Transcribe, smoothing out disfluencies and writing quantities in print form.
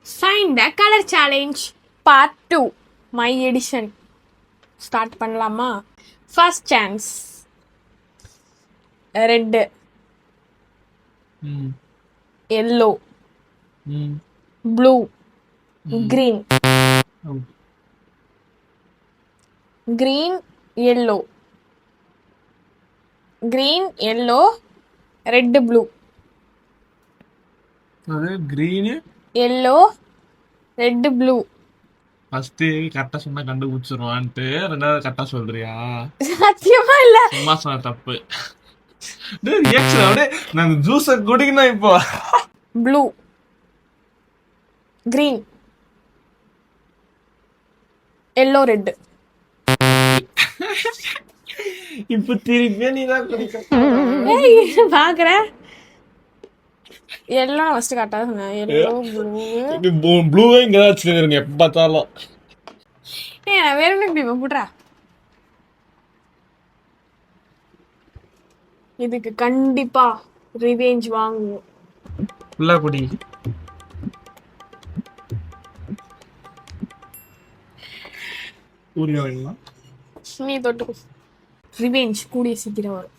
Find the color challenge part 2 my edition start பண்ணலாமா first chance red yellow blue green green yellow green yellow red blue அது green yellow red blue first கரெக்டா சொன்னா கண்டுபிடிச்சிருவான்ட்டு ரெண்டாவது கரெக்டா சொல்றியா? சத்தியமா இல்ல சும்மா சொன்ன தப்பு. டேய் ரியாக்ஷன் அப்படியே நான் ஜூஸ் குடிக்கணும் இப்போ. blue green yellow red இப்போ திருப்பி நீ தான் குடிக்க. ஏய் பாக்குற எல்லாம் ஃபர்ஸ்ட் கரெக்டா சொன்னேன் yellow blue இது ப்ளூவே இங்க தான் வச்சிருக்கீங்க எப்ப பார்த்தாலும். ஏய் நான் வேற என்ன இப்படி போடுறா இதுக்கு கண்டிப்பா ரிவெஞ்ச் வாங்குவோம். ஃபுல்லா குடி. ஊரியா வேணுமா? நீ தொட்டு ரிவெஞ்ச் கூடிய சீக்கிரம் வரும்.